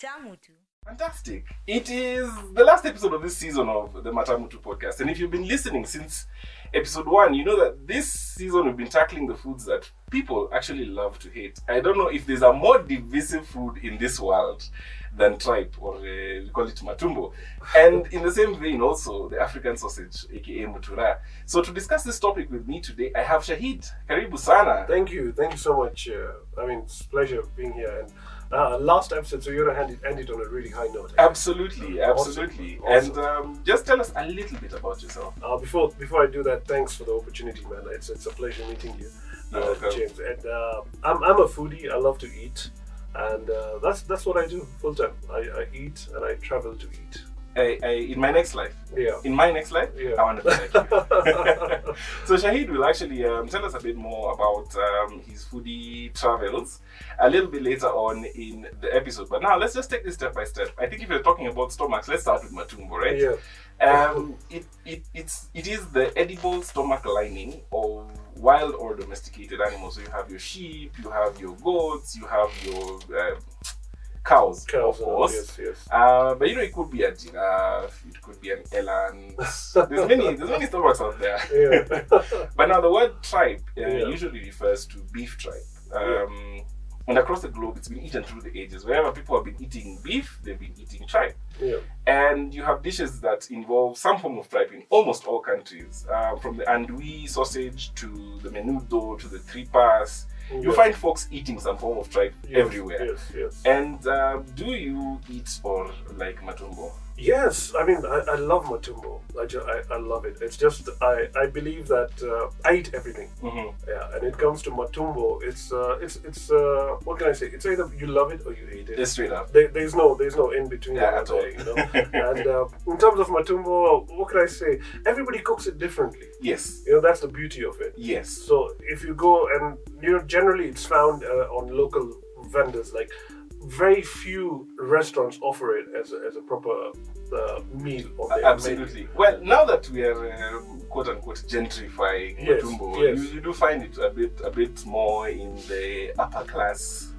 Tamutu. Fantastic. It is the last episode of this season of the Matamutu podcast. And if you've been listening since episode 1, you know that this season we've been tackling the foods that people actually love to hate. I don't know if there's a more divisive food in this world than tripe, or we call it matumbo. And in the same vein also, the African sausage, aka mutura. So to discuss this topic with me today, I have Shahid. Karibu sana. Thank you so much. It's a pleasure being here. And last episode, so you're going to end it on a really high note. Absolutely. Awesome. And just tell us a little bit about yourself. Before I do that, thanks for the opportunity, man. It's a pleasure meeting you, James. And I'm a foodie. I love to eat, and that's what I do full time. I eat and I travel to eat. In my next life. Yeah. In my next life? Yeah. I want to be like you. So Shahid will actually tell us a bit more about his foodie travels a little bit later on in the episode. But now let's just take this step by step. I think if you're talking about stomachs, let's start with matumbo, right? Yeah. It is the edible stomach lining of wild or domesticated animals. So you have your sheep, you have your goats, you have your cows, of course. Yes. But it could be a giraffe, it could be an eland. There's many stomachs out there. Yeah. But now the word tripe usually refers to beef tripe. And across the globe, it's been eaten through the ages. Wherever people have been eating beef, they've been eating tripe. Yeah. And you have dishes that involve some form of tripe in almost all countries. From the andouille sausage to the menudo to the tripas. You find folks eating some form of tripe everywhere. Yes. And do you eat or like matumbo? Yes, I mean I love matumbo. I love it. It's just I believe that I eat everything. Mm-hmm. Yeah, and it comes to matumbo. It's what can I say? It's either you love it or you hate it. It's straight up. There's no in between. At all. You know. And in terms of matumbo, what can I say? Everybody cooks it differently. Yes. You know, that's the beauty of it. Yes. So if you go and generally it's found on local vendors. Like very few restaurants offer it as a proper meal on their Absolutely. menu. Well, now that we are quote unquote gentrifying matumbo, you do find it a bit more in the upper class.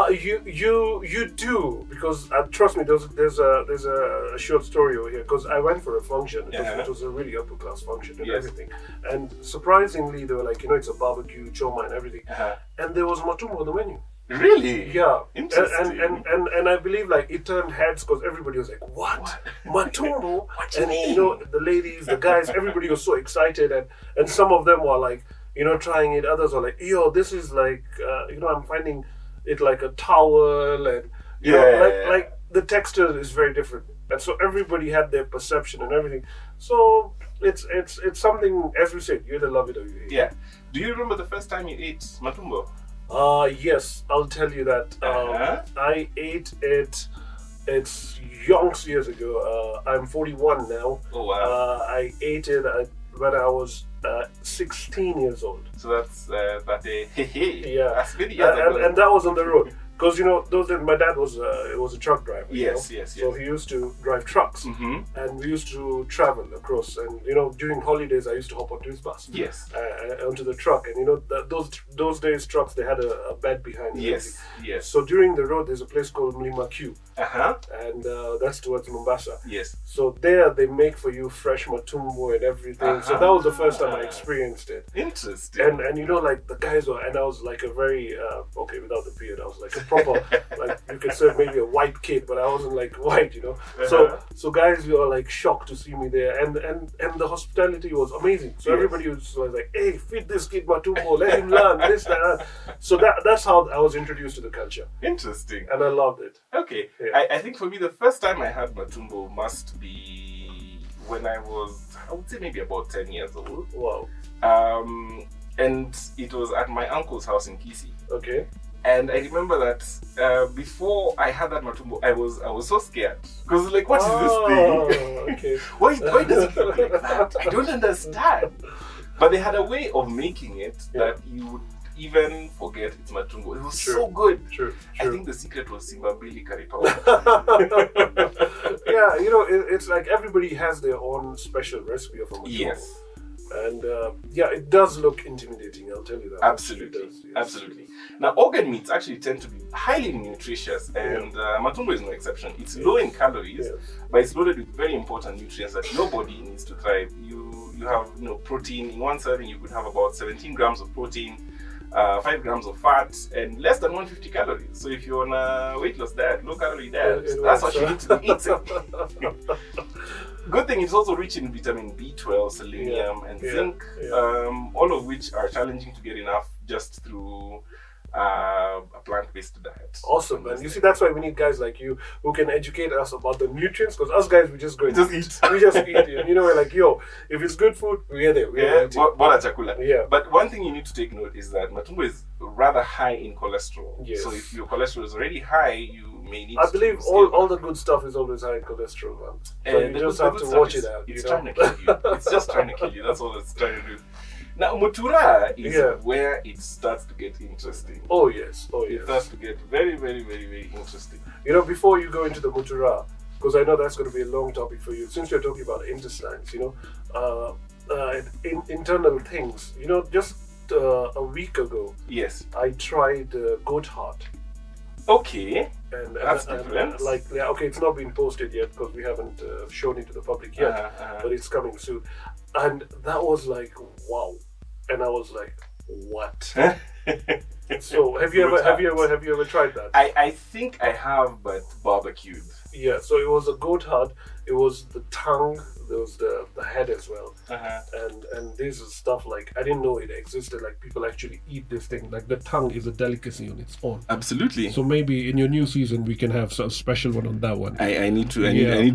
You do, because trust me, there's a short story over here, because I went for a function. It was a really upper class function and everything, and surprisingly they were like, it's a barbecue, choma and everything, and there was matumbo on the menu. Really? Yeah. Interesting. And I believe like it turned heads because everybody was like, what? Matumbo? What do you and mean? The ladies, the guys, everybody was so excited, and some of them were like, trying it. Others were like, yo, this is like, I'm finding it like a towel, and like the texture is very different, and so everybody had their perception and everything. So it's something, as we said, you either love it or you hate it. Yeah. Do you remember the first time you ate matumbo? Yes, I'll tell you that. I ate it. It's yonks years ago. I'm 41 now. Oh wow! I ate it when I was 16 years old. So that's that day. Yeah, that's many years ago. And that was on the road. Because those days my dad was a truck driver. Yes. So he used to drive trucks, and we used to travel across. And during holidays, I used to hop onto his bus. Yes. Onto the truck, and those days trucks, they had a bed behind. Yes. So during the road, there's a place called Mlima Q. And that's towards Mombasa. Yes. So there they make for you fresh matumbo and everything. So that was the first time I experienced it. Interesting. And like the guys were, and I was like a very without the beard, I was like a proper, like you could say maybe a white kid, but I wasn't like white, So guys were like shocked to see me there, and the hospitality was amazing. So everybody was like, hey, feed this kid matumbo, let him learn this, that. So that's how I was introduced to the culture. Interesting. And I loved it. Okay. Yeah. I think for me the first time I had matumbo must be when I would say maybe about 10 years old. Wow. And it was at my uncle's house in Kisii. Okay. And I remember that before I had that matumbo, I was so scared. Because like, what is this thing? Okay. Why does it look like that? I don't understand. But they had a way of making it that you would even forget it's matumbo. It was so good. True. I think the secret was Simbambili curry powder. Yeah, it's like everybody has their own special recipe of a matumbo. Yes. And yeah, it does look intimidating, I'll tell you that. Absolutely, It does, yes. absolutely. Now, organ meats actually tend to be highly nutritious, and matumbo is no exception. It's low in calories, but it's loaded with very important nutrients that your body needs to thrive. You have protein in one serving. You could have about 17 grams of protein, 5 grams of fat, and less than 150 calories. So if you're on a weight loss diet, low calorie diet, that's what you need to be eating. Good thing it's also rich in vitamin B12, selenium, and zinc, all of which are challenging to get enough just through a plant-based diet. Awesome, man. You see, that's why we need guys like you who can educate us about the nutrients, because us guys, we just go and eat. We just eat it. And we're like, yo, if it's good food, we're there. Bora chakula. Yeah. But one thing you need to take note is that matumbo is rather high in cholesterol. Yes. So if your cholesterol is already high, you may need I believe to all the good stuff is always high in cholesterol, man. So you just have to watch it out. It's trying to kill you. It's just trying to kill you. That's all it's trying to do. Now, mutura is where it starts to get interesting. Oh, yes. It starts to get very, very, very, very interesting. Before you go into the mutura, because I know that's going to be a long topic for you, since you're talking about intestines, internal things, just a week ago, yes, I tried goat heart. Okay. And that's different. Okay, it's not been posted yet because we haven't shown it to the public yet, but it's coming soon. And that was like, wow. And I was like, what? So have you ever tried that? I think I have, but barbecued. Yeah, so it was a goat heart. It was the tongue. There was the head as well. And this is stuff like I didn't know it existed. Like people actually eat this thing. Like the tongue is a delicacy on its own. Absolutely. So maybe in your new season we can have some special one on that one. I need to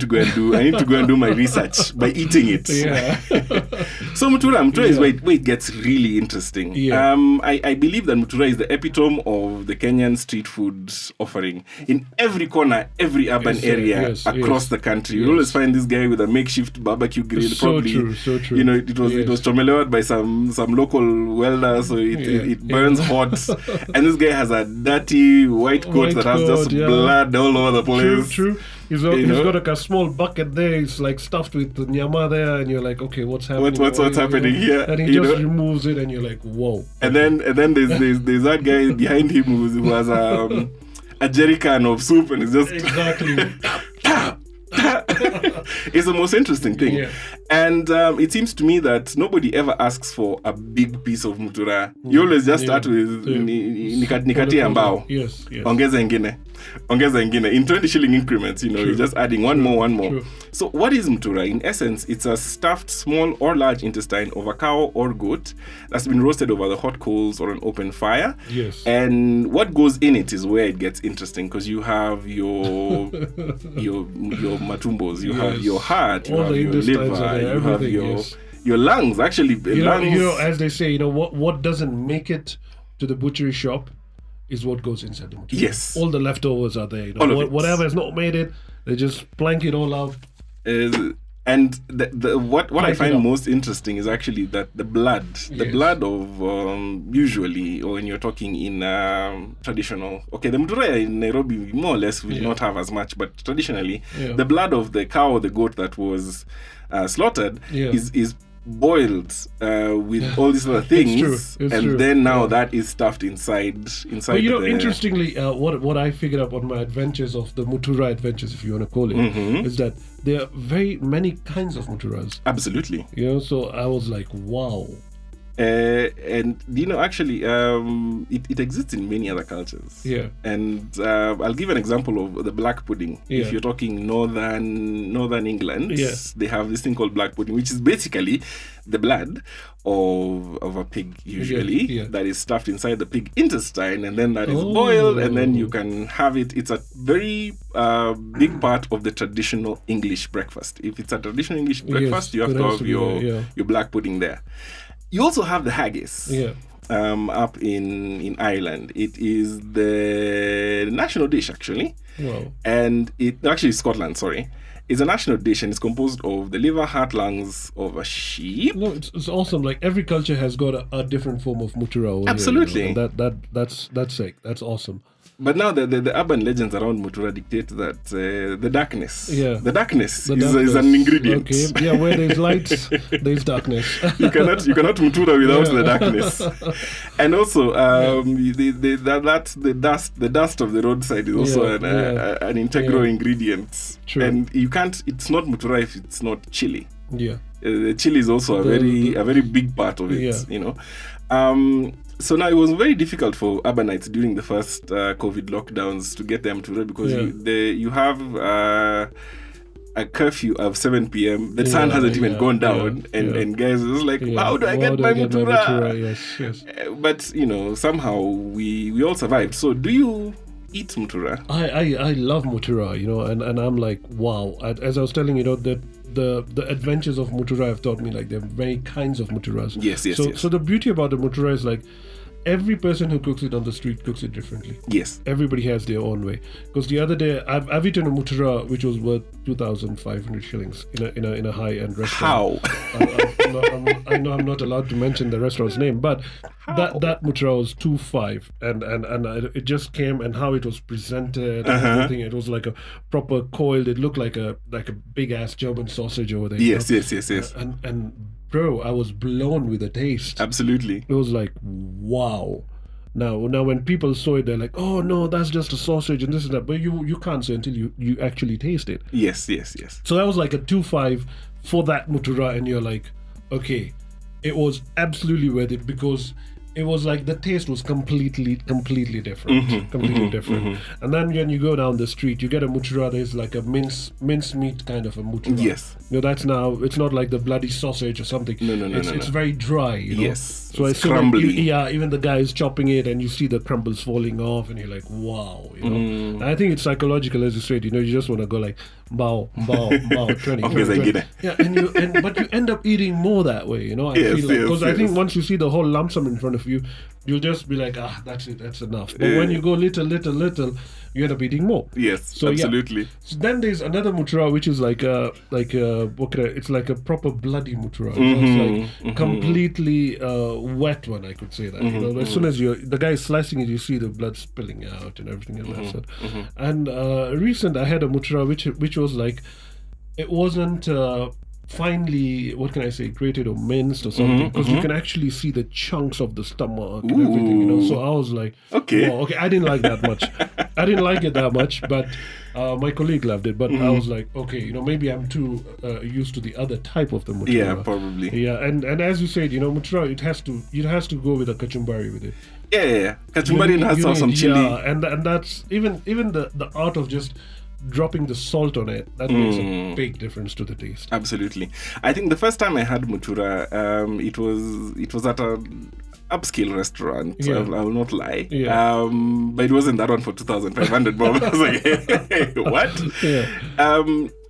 go and do my research by eating it. Yeah. So mutura is where it gets really interesting. Yeah. I believe that mutura is the epitome of the Kenyan street food offering. In every corner, every urban area across the country, you always find this guy with a makeshift barbecue grill. So true. It was chomelewaed by some local welder, so it burns hot. And this guy has a dirty white coat that has just blood all over the place. True. He's got like a small bucket there. It's like stuffed with the nyama there, and you're like, okay, what's happening? What's happening here? And he just removes it, and you're like, whoa. And then there's that guy behind him who has a jerry can of soup, and it's just exactly. It's the most interesting thing. Yeah. And it seems to me that nobody ever asks for a big piece of mutura. You always just start with nikatia ambao. Yes. Ongeza ingine. In 20 shilling increments, you're just adding one more. True. So what is mutura? In essence, it's a stuffed small or large intestine of a cow or goat that's been roasted over the hot coals or an open fire. Yes. And what goes in it is where it gets interesting, because you have your matumbos, you have your heart, you have your liver, you have your lungs. Actually, lungs. As they say, what doesn't make it to the butchery shop is what goes inside the mutura. Yes. All the leftovers are there. Whatever has not made it, they just plank it all out. And what I find most interesting is actually that the blood of usually, or when you're talking in traditional, the mutura in Nairobi more or less will not have as much, but traditionally the blood of the cow or the goat that was slaughtered is boiled with all these other things, it's true. Then now that is stuffed inside. But interestingly, what I figured out on my adventures of the mutura adventures, if you want to call it, is that there are very many kinds of muturas. Absolutely. So I was like, wow. And actually, it exists in many other cultures. Yeah. And I'll give an example of the black pudding. Yeah. If you're talking northern England, they have this thing called black pudding, which is basically the blood of a pig, usually, that is stuffed inside the pig intestine, and then that is boiled, and then you can have it. It's a very big part of the traditional English breakfast. If it's a traditional English breakfast, you have to have your black pudding there. You also have the haggis up in Ireland. It is the national dish, actually. Wow. And it actually Scotland, sorry. It's a national dish, and it's composed of the liver, heart, lungs of a sheep. No, it's awesome. Like every culture has got a different form of mutura. Absolutely. That's sick. That's awesome. But now the urban legends around Mutura dictate that the darkness is an ingredient. Okay, yeah, where there's lights, there's darkness. you cannot Mutura without the darkness. And also, the dust of the roadside is also an integral ingredient. True. And it's not Mutura if it's not chili. Yeah. The chili is also a very big part of it, you know. So now it was very difficult for urbanites during the first COVID lockdowns to get them to because you have a curfew of 7 p.m. The sun hasn't even gone down, and guys was like, how do I get my Mutura? Yes. But you know, somehow we all survived. So do you eat Mutura? I love Mutura, you know, and I'm like, wow. As I was telling you, know, that the adventures of Mutura have taught me, like, there are many kinds of Muturas. Yes. So the beauty about the Mutura is, like, every person who cooks it on the street cooks it differently. Yes. Everybody has their own way. Because the other day, I've eaten a Mutura which was worth 2,500 shillings in a high-end restaurant. How? I know I'm not allowed to mention the restaurant's name, but that Mutura was 2,500, and it just came, and how it was presented and everything. It was like a proper coiled. It looked like a big ass German sausage over there. Yes. And bro, I was blown with the taste. Absolutely. It was like, wow. Now when people saw it, they're like, oh no, that's just a sausage and this and that. But you can't say until you actually taste it. Yes. So that was like a 2,500 for that Mutura, and you're like, okay, it was absolutely worth it, because it was like the taste was completely different. And then when you go down the street, you get a Mutura that is like a mince meat kind of a Mutura. Yes. You know, that's now, it's not like the bloody sausage or something. No. It's very dry, you know? Yes. So it's crumbly. Even the guy is chopping it, and you see the crumbles falling off, and you're like, wow, you know? And I think it's psychological, as you said, you know, you just want to go like, bow, 20. Yeah, but you end up eating more that way, you know? I feel like, because I think once you see the whole lump sum in front of you, you'll just be like, that's it, that's enough. But when you go little, you end up eating more. Yes, so, absolutely. Yeah. So then there's another Mutura which is it's like a proper bloody Mutura. It's like completely wet one, I could say that. You know, as soon as the guy is slicing it, you see the blood spilling out and everything like that. And recent, I had a Mutura which was like, it wasn't finely, what can I say, grated or minced or something, because you can actually see the chunks of the stomach and everything, you know. So I was like, okay, I didn't like that much. I didn't like it that much, but my colleague loved it. But I was like, okay, you know, maybe I'm too used to the other type of the Mutura. Yeah, probably. Yeah, and as you said, you know, Mutura, it has to go with a kachumbari with it. Yeah. Kachumbari has some chili. Yeah, and that's even the art of just dropping the salt on it, that makes a big difference to the taste. Absolutely. I think the first time I had Mutura, it was at a upscale restaurant. Yeah. I will not lie. Yeah. But it wasn't that one for 2,500 bob. I was like, hey, what? Yeah.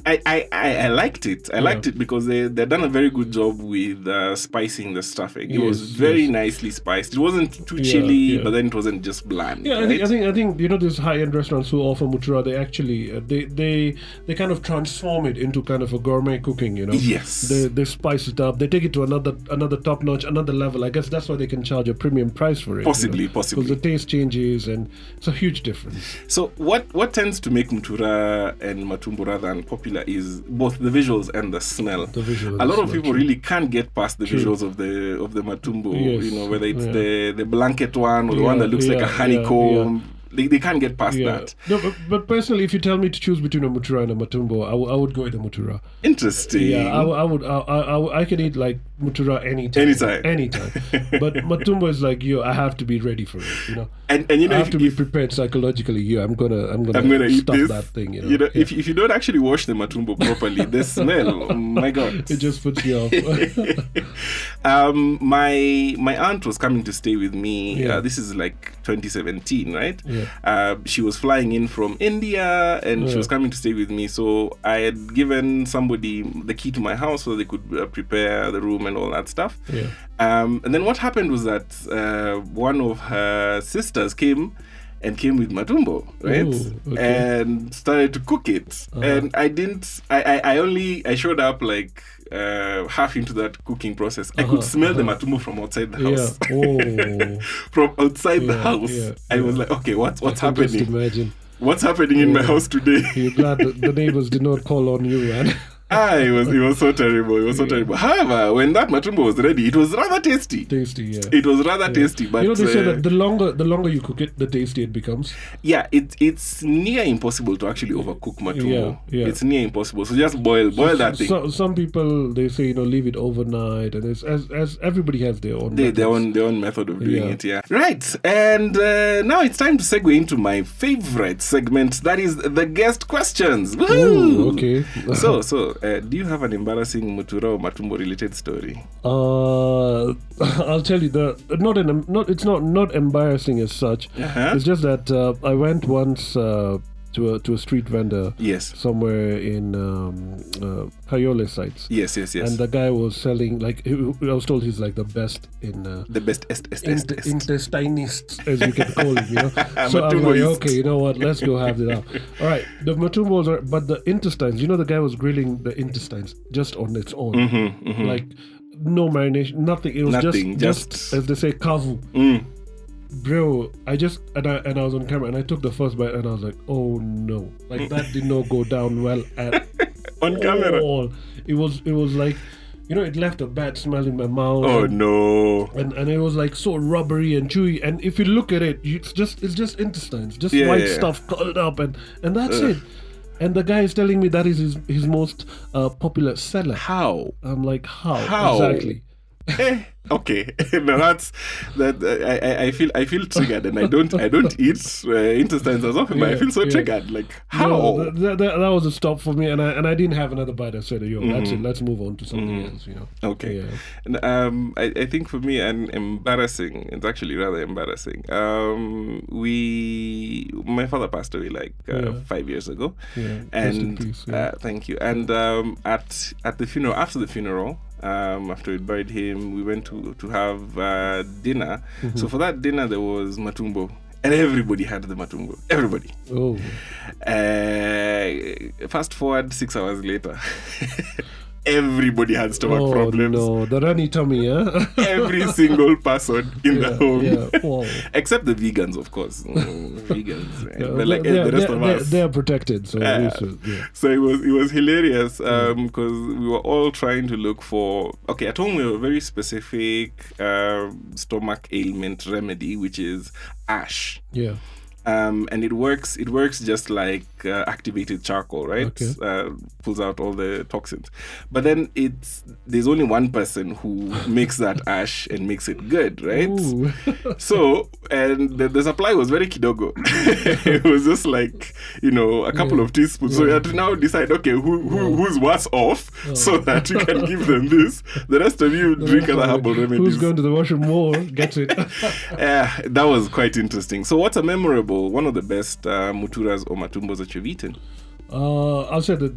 I liked it. I liked it because they'd done a very good job with spicing the stuffing. It was very nicely spiced. It wasn't too chilly, but then it wasn't just bland. Yeah, right? I think you know, these high-end restaurants who offer Mutura, they actually they kind of transform it into kind of a gourmet cooking. You know. Yes. They spice it up. They take it to another top notch, another level. I guess that's why they can charge a premium price for it. Possibly. Because the taste changes, and it's a huge difference. So what tends to make Mutura and Matumbo rather unpopular is both the visuals and the smell. A lot of people really can't get past the visuals of the Matumbo. Yes. You know, whether it's the blanket one or the one that looks like a honeycomb. They can't get past that. No, but personally, if you tell me to choose between a Mutura and a Matumbo, I would go with a Mutura. Interesting. Yeah, I can eat like Mutura anytime. But Matumbo is like, I have to be ready for it, you know. And you know, I have to be prepared psychologically. I'm gonna eat stop this. that thing. You know, if you don't actually wash the Matumbo properly, the smell, oh my God, it just puts you off. My aunt was coming to stay with me. This is like 2017, right? Yeah. She was flying in from India, and she was coming to stay with me. So I had given somebody the key to my house so they could prepare the room and all that stuff. Yeah. And then what happened was that one of her sisters came and came with matumbo, right? Ooh, okay. And started to cook it. And I showed up like half into that cooking process. I could smell the matumbo from outside the house. Yeah. Oh. From outside the house. Yeah. I was like, okay, what's I can just happening? imagine. What's happening in my house today? You're glad that the neighbors did not call on you, man. It was so terrible. It was so terrible. However, when that matumbo was ready, it was rather tasty. Tasty, yeah. It was rather tasty, but you know, they say that the longer you cook it, the tastier it becomes. yeah, it's near impossible to actually overcook matumbo. Yeah. It's near impossible. So just boil that thing. So, some people, they say, leave it overnight, and it's as everybody has their own Their own method of doing it, yeah. Right, and now it's time to segue into my favorite segment, that is the guest questions. Woohoo! Ooh, okay. So, do you have an embarrassing mutura or matumbo related story? I'll tell you it's not embarrassing as such. It's just that I went once to a street vendor. Yes. Somewhere in Kayole sites. Yes. And the guy was selling, like, I was told he's like the best in the best intestinists, as you can call him, So I'm like, okay, you know what? Let's go have it out. All right, the matumbos are, but the intestines. The guy was grilling the intestines just on its own, like no marination, nothing. It was just as they say, kavu. Bro, I was on camera and I took the first bite and I was like, oh no, like that did not go down well at on camera. It was like, it left a bad smell in my mouth. Oh no! And it was like so rubbery and chewy. And if you look at it, it's just intestines, just white stuff curled up, and that's it. And the guy is telling me that is his most popular seller. How? I'm like, how? Exactly. Okay, now that's that. I feel triggered, and I don't eat intestines as often, but I feel so triggered. Like, how? No, that was a stop for me, and I didn't have another bite. I said, "Yo, that's it. Let's move on to something else." Okay. Yeah. And I think for me, it's actually rather embarrassing. My father passed away like 5 years ago, and peace, thank you. And at the funeral, after the funeral. After we buried him, we went to have dinner. So for that dinner, there was matumbo. And everybody had the matumbo. Everybody. Oh. Fast forward 6 hours later. Everybody had stomach problems. No, the runny tummy, yeah? Every single person in the home. Yeah. Wow. Except the vegans, of course. Vegans. Right? But like the rest of us. They're protected. So, so it was hilarious because we were all trying to look for... Okay, at home we have a very specific stomach ailment remedy, which is ash. Yeah. And it works just like activated charcoal, right? Okay. Pulls out all the toxins. But then there's only one person who makes that ash and makes it good, right? So, and the supply was very kidogo. It was just like, a couple of teaspoons. So you had to now decide, okay, who's worse off so that you can give them this. The rest of you drink other herbal remedies. Who's going to the washroom more gets it. That was quite interesting. So what's a memorable, one of the best muturas or matumbos that you've eaten? I'll say the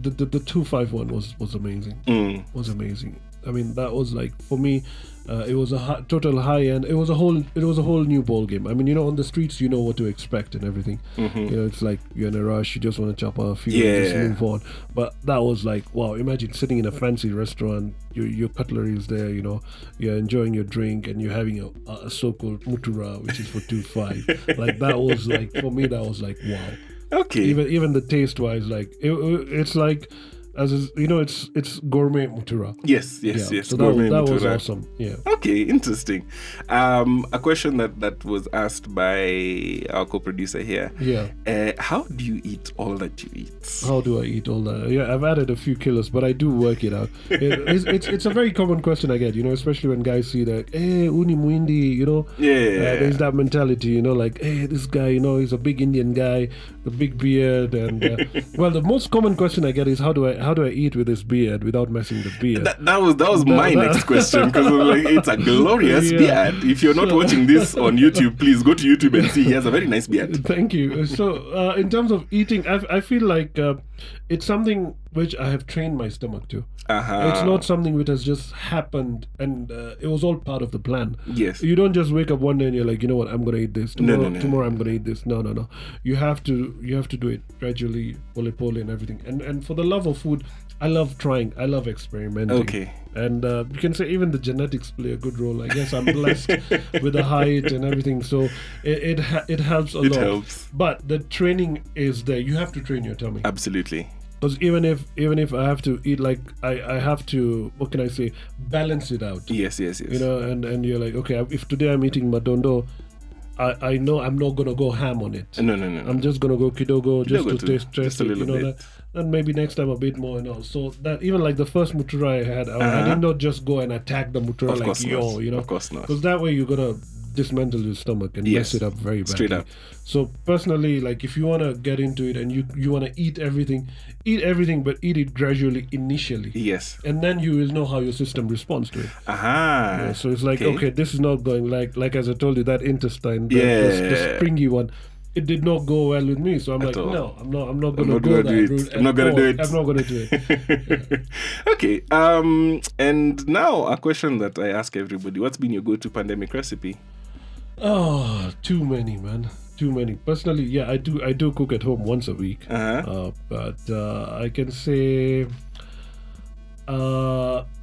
251 was amazing. Was amazing. I mean, that was like, for me, it was a total high end. It was a whole new ball game. I mean, on the streets, you know what to expect and everything. It's like you're in a rush, you just want to chop a few and just move on. But that was like, wow, imagine sitting in a fancy restaurant, your cutlery is there, you're enjoying your drink and you're having a so-called mutura, which is for 2.5. Like, that was like, for me, that was like, wow. Okay. Even the taste wise, like it's like, as is, it's gourmet mutura. Yes. So gourmet that mutura. was awesome. Yeah. Okay, interesting. A question that was asked by our co-producer here. Yeah. How do you eat all that you eat? How do I eat all that? Yeah, I've added a few kilos, but I do work it out. It's a very common question I get, especially when guys see that, hey, uni muindi, there's that mentality, like, hey, this guy, he's a big Indian guy, a big beard, and well, the most common question I get is how do I eat with this beard without messing the beard? That was my next question, because like, it's a glorious beard. If you're not watching this on YouTube, please go to YouTube and see. He has a very nice beard. Thank you. So in terms of eating, I feel like It's something which I have trained my stomach to. Uh-huh. It's not something which has just happened, and it was all part of the plan. Yes. You don't just wake up one day and you're like, you know what, I'm gonna eat this. Tomorrow, No. tomorrow I'm gonna eat this. No. You have to do it gradually, pole and everything. And for the love of food, I love trying. I love experimenting. Okay. And you can say even the genetics play a good role. I guess I'm blessed with the height and everything, so it helps a lot. It helps. But the training is there. You have to train your tummy. Absolutely. Because even if I have to eat, like I have to, what can I say, balance it out. Yes. You know, and you're like, okay, if today I'm eating madondo, I know I'm not gonna go ham on it. No. I'm just gonna go kidogo just to taste just a it, little you know bit. that. And maybe next time a bit more and all. So that even like the first mutura I had, I did not just go and attack the mutura Of like course not. you know. Of course not. Because that way you're gonna dismantle your stomach and Yes. mess it up very badly. Straight up. So personally, like if you wanna get into it and you wanna eat everything, but eat it gradually initially. Yes. And then you will know how your system responds to it. Aha. Yeah, so it's like, okay, this is not going like as I told you, that intestine, the springy one, it did not go well with me. So I'm like, all. no, I'm not gonna go that route. I'm not gonna do it. I'm not gonna do it. Okay. And now a question that I ask everybody: what's been your go-to pandemic recipe? Oh, too many, man. Too many. Personally, yeah, I do cook at home once a week. But I can say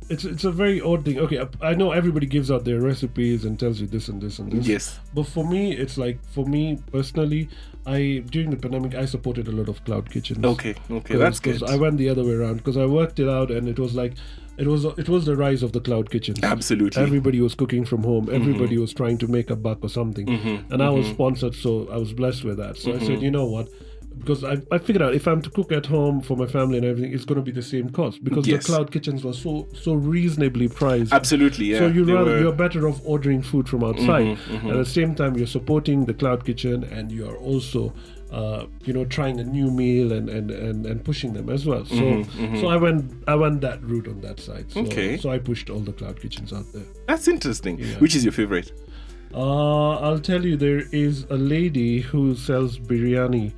it's a very odd thing. Okay, I know everybody gives out their recipes and tells you this and this and this. Yes. But for me, it's like, for me personally, during the pandemic, I supported a lot of cloud kitchens. Okay, that's good. Because I went the other way around, because I worked it out, and it was like, it was the rise of the cloud kitchens. Absolutely. Everybody was cooking from home. Everybody was trying to make a buck or something. And I was sponsored, so I was blessed with that. So I said, you know what? Because I figured out if I'm to cook at home for my family and everything, it's going to be the same cost, because Yes. the cloud kitchens were so reasonably priced. Absolutely, yeah. So They were- you're better off ordering food from outside. And at the same time, you're supporting the cloud kitchen, and you are also trying a new meal and pushing them as well. So so I went that route on that side. So, Okay. So I pushed all the cloud kitchens out there. That's interesting. Yeah. Which is your favorite? I'll tell you, there is a lady who sells biryani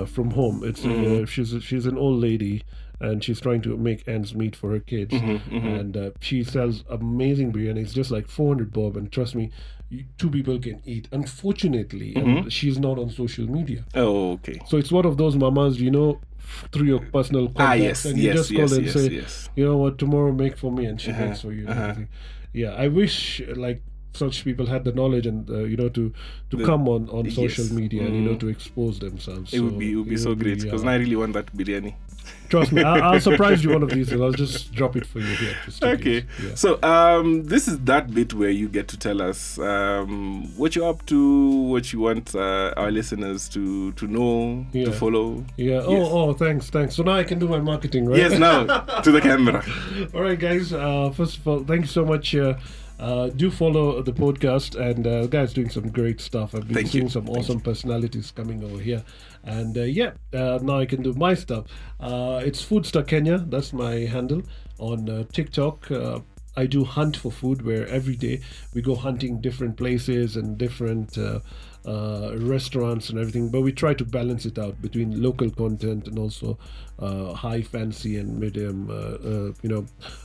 from home. It's she's an old lady, and she's trying to make ends meet for her kids. And she sells amazing biryani. It's just like 400 bob, and trust me, two people can eat. Unfortunately, she's not on social media. Oh, okay. So it's one of those mamas, through your personal contacts, yes, and you yes, just call yes, and yes, say, yes. you know what, tomorrow make for me, and she makes for you. And everything. Yeah, I wish like such people had the knowledge and to come on social yes. media and to expose themselves. It would be so great, because now I really want that biryani. Trust me, I'll surprise you one of these, and I'll just drop it for you here. just in Okay. case. Yeah. So this is that bit where you get to tell us what you're up to, what you want our listeners to know, to Yeah. follow. Yeah. Yes. Oh, thanks. So now I can do my marketing, right? Yes, now to the camera. All right, guys. First of all, thank you so much. Do follow the podcast, and the guy's doing some great stuff. I've been Thank seeing you. some Thank awesome personalities coming over here, and now I can do my stuff. It's Foodstar Kenya. That's my handle on TikTok. I do hunt for food, where every day we go hunting different places and different restaurants and everything, but we try to balance it out between local content and also high fancy and medium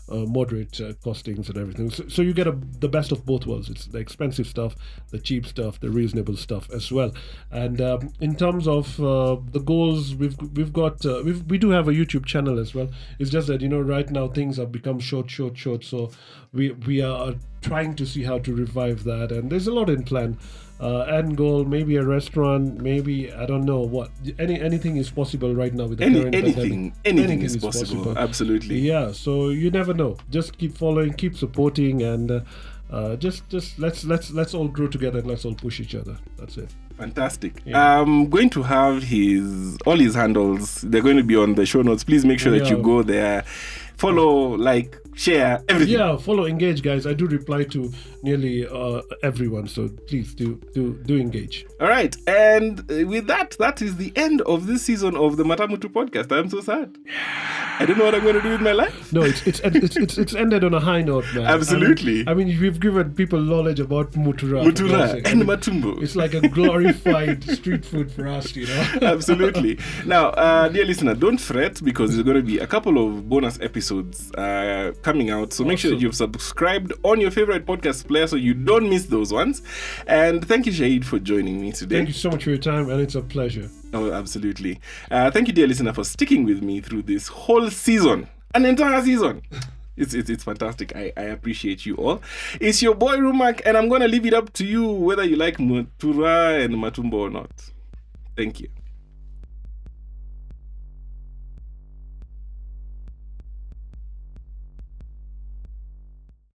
moderate costings and everything, so you get the best of both worlds. It's the expensive stuff, the cheap stuff, the reasonable stuff as well. And in terms of the goals, we've got we do have a YouTube channel as well. It's just that right now things have become short, so we are trying to see how to revive that, and there's a lot in plan. End goal, maybe a restaurant, maybe I don't know what. Anything is possible right now with the current pandemic. Anything is possible. Absolutely. Yeah, so you never know. Just keep following, keep supporting, and just let's all grow together, and let's all push each other. That's it. Fantastic. Yeah. I'm going to have all his handles. They're going to be on the show notes. Please make sure that you go there, follow, like, share, everything. Yeah, follow, engage, guys. I do reply to nearly everyone, so please do engage. All right, and with that is the end of this season of the Matamutu podcast. I'm so sad. I don't know what I'm going to do with my life. No, it's ended on a high note, man. Absolutely. I mean, we've given people knowledge about mutura. And matumbo. It's like a glorified street food for us, you know. Absolutely. Now, dear listener, don't fret because there's going to be a couple of bonus episodes coming out. So make sure that you've subscribed on your favorite podcast player so you don't miss those ones. And thank you, Shahid, for joining me today. Thank you so much for your time, and it's a pleasure. Oh, absolutely. Thank you, dear listener, for sticking with me through this whole season, an entire season. It's fantastic. I appreciate you all. It's your boy Rumak, and I'm going to leave it up to you whether you like Mutura and Matumbo or not. Thank you.